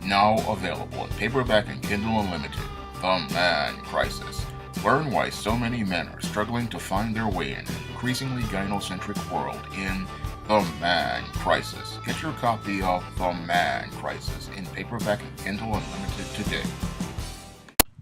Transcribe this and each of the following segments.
Now available in paperback and Kindle Unlimited, The Man Crisis. Learn why so many men are struggling to find their way in an increasingly gynocentric world in The Man Crisis. Get your copy of The Man Crisis in paperback and Kindle Unlimited today.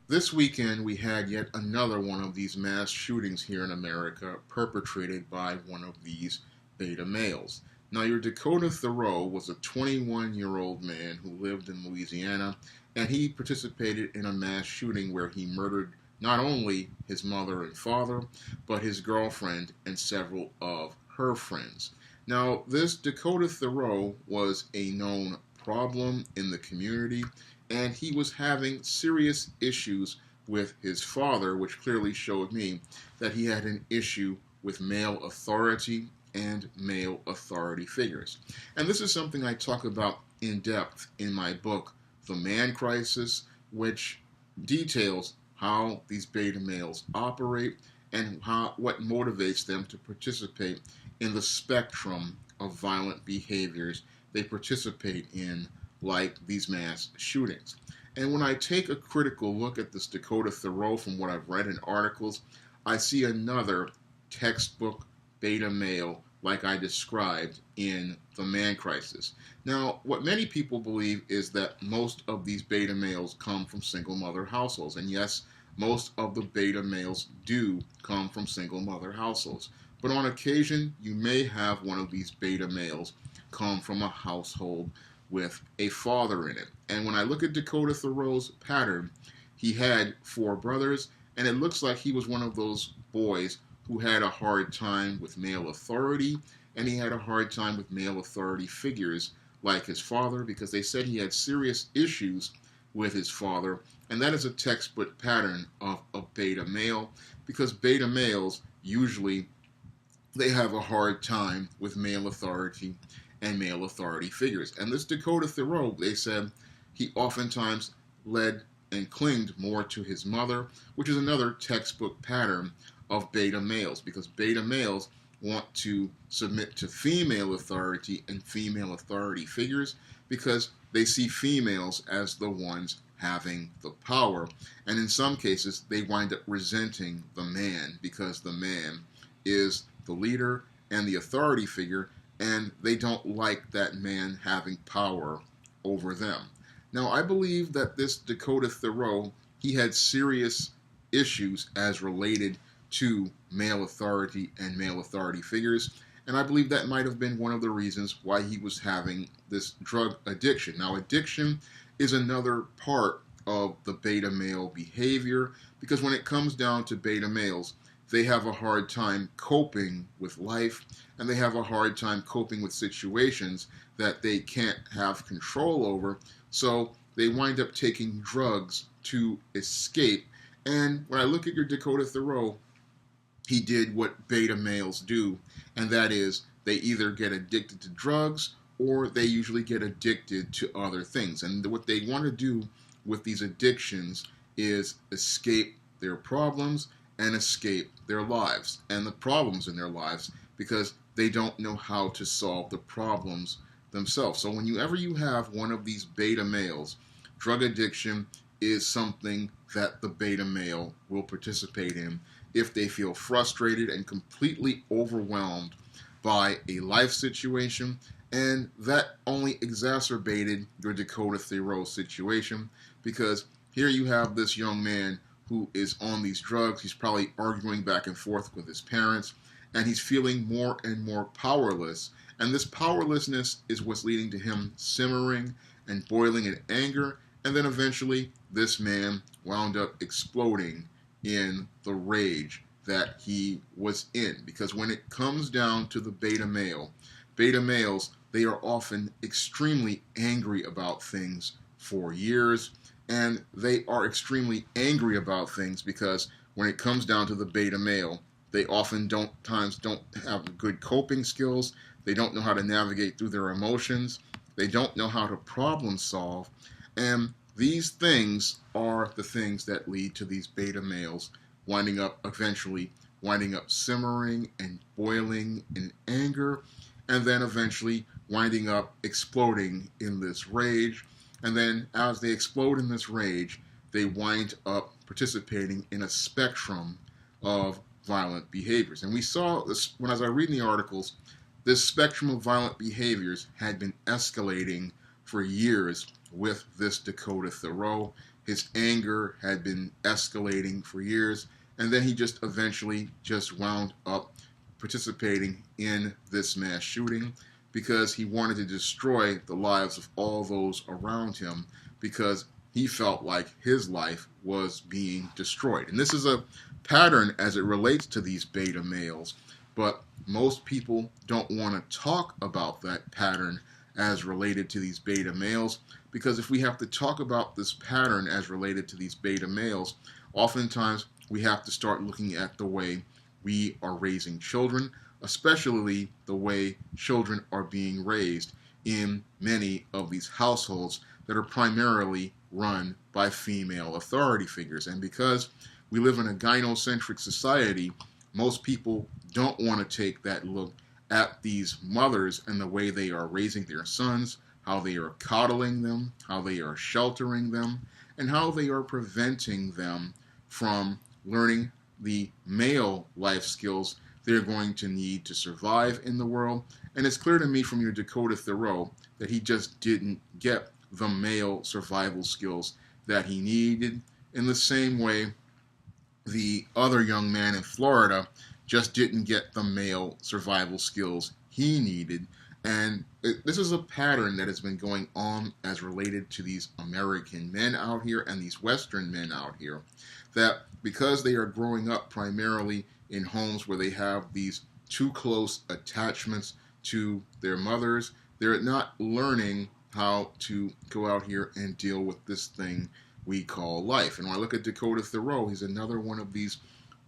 This weekend, we had yet another one of these mass shootings here in America perpetrated by one of these beta males. Now, your Dakota Thoreau was a 21-year-old man who lived in Louisiana, and he participated in a mass shooting where he murdered not only his mother and father, but his girlfriend and several of her friends. Now, this Dakota Thoreau was a known problem in the community, and he was having serious issues with his father, which clearly showed me that he had an issue with male authority and male authority figures. And this is something I talk about in depth in my book, The Man Crisis, which details how these beta males operate and what motivates them to participate in the spectrum of violent behaviors they participate in, like these mass shootings. And when I take a critical look at this Dakota Thoreau from what I've read in articles, I see another textbook beta male like I described in The Man Crisis. Now, what many people believe is that most of these beta males come from single mother households. And yes, most of the beta males do come from single mother households. But on occasion, you may have one of these beta males come from a household with a father in it. And when I look at Dakota Thoreau's pattern, he had 4 brothers, and it looks like he was one of those boys who had a hard time with male authority, and he had a hard time with male authority figures like his father, because they said he had serious issues with his father, and that is a textbook pattern of a beta male, because beta males usually they have a hard time with male authority and male authority figures. And this Dakota Thoreau, they said he oftentimes led and clinged more to his mother, which is another textbook pattern of beta males, because beta males want to submit to female authority and female authority figures because they see females as the ones having the power. And in some cases, they wind up resenting the man because the man is the leader and the authority figure, and they don't like that man having power over them. Now, I believe that this Dakota Thoreau, he had serious issues as related to male authority and male authority figures, and I believe that might have been one of the reasons why he was having this drug addiction. Now, addiction is another part of the beta male behavior, because when it comes down to beta males, they have a hard time coping with life, and they have a hard time coping with situations that they can't have control over, so they wind up taking drugs to escape. And when I look at your Dakota Thoreau, he did what beta males do, and that is they either get addicted to drugs or they usually get addicted to other things. And what they want to do with these addictions is escape their problems and escape their lives and the problems in their lives, because they don't know how to solve the problems themselves. So whenever you have one of these beta males, drug addiction is something that the beta male will participate in if they feel frustrated and completely overwhelmed by a life situation. And that only exacerbated your Dakota Thoreau situation, because here you have this young man who is on these drugs. He's probably arguing back and forth with his parents, and he's feeling more and more powerless. And this powerlessness is what's leading to him simmering and boiling in anger. And then eventually, this man wound up exploding in the rage that he was in. Because when it comes down to the beta males, they are often extremely angry about things for years. And they are extremely angry about things because when it comes down to the beta male, they often don't have good coping skills. They don't know how to navigate through their emotions. They don't know how to problem solve. And these things are the things that lead to these beta males eventually winding up simmering and boiling in anger, and then eventually winding up exploding in this rage. And then as they explode in this rage, they wind up participating in a spectrum of violent behaviors. And we saw this when, as I read in the articles, this spectrum of violent behaviors had been escalating for years with this Dakota Thoreau. His anger had been escalating for years, and then he just eventually just wound up participating in this mass shooting because he wanted to destroy the lives of all those around him because he felt like his life was being destroyed. And this is a pattern as it relates to these beta males, but most people don't want to talk about that pattern as related to these beta males, because if we have to talk about this pattern as related to these beta males, oftentimes we have to start looking at the way we are raising children, especially the way children are being raised in many of these households that are primarily run by female authority figures. And because we live in a gynocentric society, most people don't want to take that look at these mothers and the way they are raising their sons, how they are coddling them, how they are sheltering them, and how they are preventing them from learning the male life skills they're going to need to survive in the world. And it's clear to me from your Dakota Thoreau that he just didn't get the male survival skills that he needed, in the same way the other young man in Florida just didn't get the male survival skills he needed. And this is a pattern that has been going on as related to these American men out here and these Western men out here, that because they are growing up primarily in homes where they have these too close attachments to their mothers, they're not learning how to go out here and deal with this thing we call life. And when I look at Dakota Thoreau, he's another one of these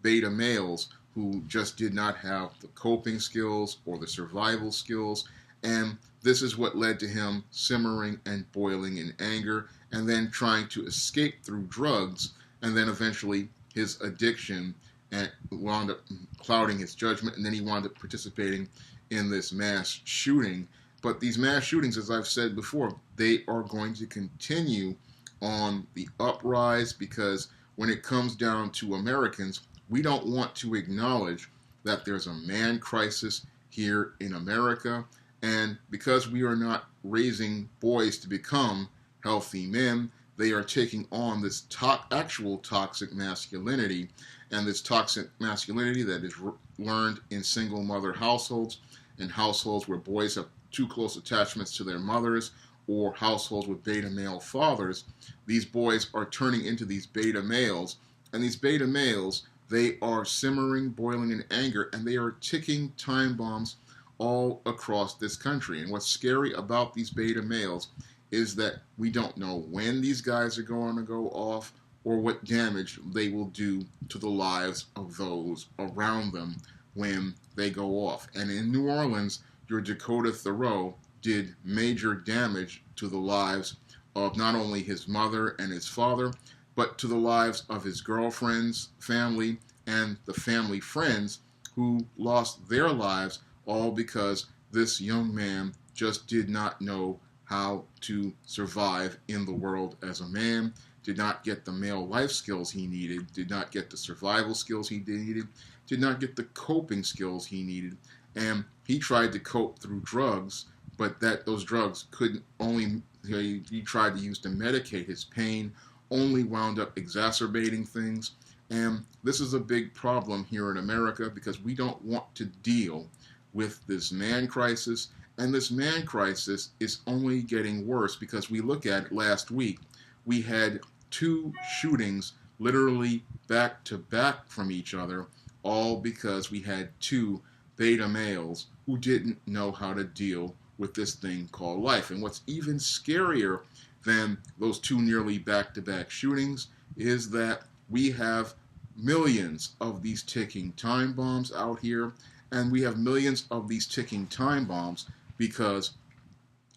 beta males who just did not have the coping skills or the survival skills. And this is what led to him simmering and boiling in anger and then trying to escape through drugs, and then eventually his addiction and wound up clouding his judgment, and then he wound up participating in this mass shooting. But these mass shootings, as I've said before, they are going to continue on the uprise, because when it comes down to Americans, we don't want to acknowledge that there's a man crisis here in America. And because we are not raising boys to become healthy men, they are taking on this actual toxic masculinity, and this toxic masculinity that is learned in single mother households, and households where boys have too close attachments to their mothers, or households with beta male fathers. These boys are turning into these beta males, and these beta males, they are simmering, boiling in anger, and they are ticking time bombs all across this country. And what's scary about these beta males is that we don't know when these guys are going to go off or what damage they will do to the lives of those around them when they go off. And in New Orleans, your Dakota Thoreau did major damage to the lives of not only his mother and his father, but to the lives of his girlfriends, family, and the family friends who lost their lives, all because this young man just did not know how to survive in the world as a man, did not get the male life skills he needed, did not get the survival skills he needed, did not get the coping skills he needed. And he tried to cope through drugs, but those drugs couldn't only, he tried to use to medicate his pain, only wound up exacerbating things. And this is a big problem here in America, because we don't want to deal with this man crisis. And this man crisis is only getting worse, because we look at it last week. We had 2 shootings literally back to back from each other, all because we had 2 beta males who didn't know how to deal with this thing called life. And what's even scarier than those 2 nearly back-to-back shootings is that we have millions of these ticking time bombs out here, and we have millions of these ticking time bombs because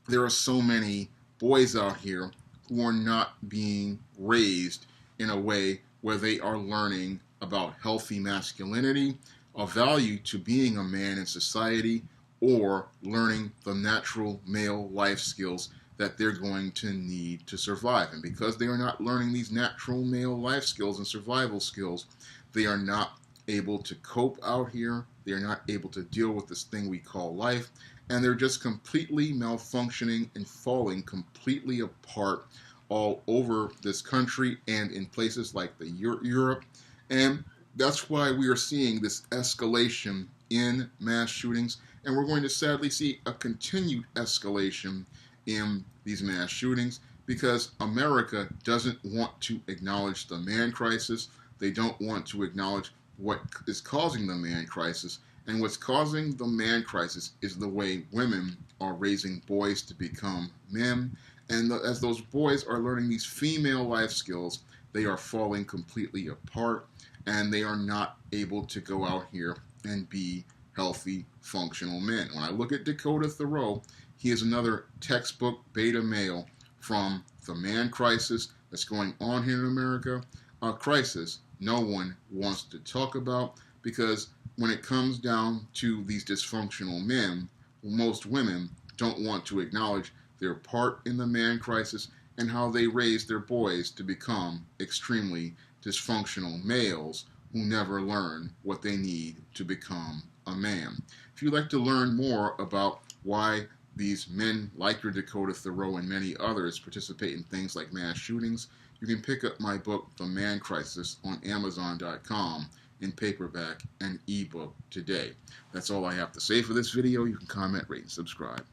there are so many boys out here who are not being raised in a way where they are learning about healthy masculinity, a value to being a man in society, or learning the natural male life skills that they're going to need to survive. And because they are not learning these natural male life skills and survival skills, they are not able to cope out here. They are not able to deal with this thing we call life. And they're just completely malfunctioning and falling completely apart all over this country and in places like the Europe. And that's why we are seeing this escalation in mass shootings. And we're going to sadly see a continued escalation in these mass shootings because America doesn't want to acknowledge the man crisis. They don't want to acknowledge what is causing the man crisis. And what's causing the man crisis is the way women are raising boys to become men. And as those boys are learning these female life skills, they are falling completely apart and they are not able to go out here and be healthy, functional men. When I look at Dakota Thoreau, he is another textbook beta male from the man crisis that's going on here in America, a crisis no one wants to talk about because when it comes down to these dysfunctional men, most women don't want to acknowledge their part in the man crisis and how they raise their boys to become extremely dysfunctional males who never learn what they need to become a man. If you'd like to learn more about why these men like your Dakota Thoreau and many others participate in things like mass shootings, you can pick up my book, The Man Crisis, on Amazon.com in paperback and ebook today. That's all I have to say for this video. You can comment, rate, and subscribe.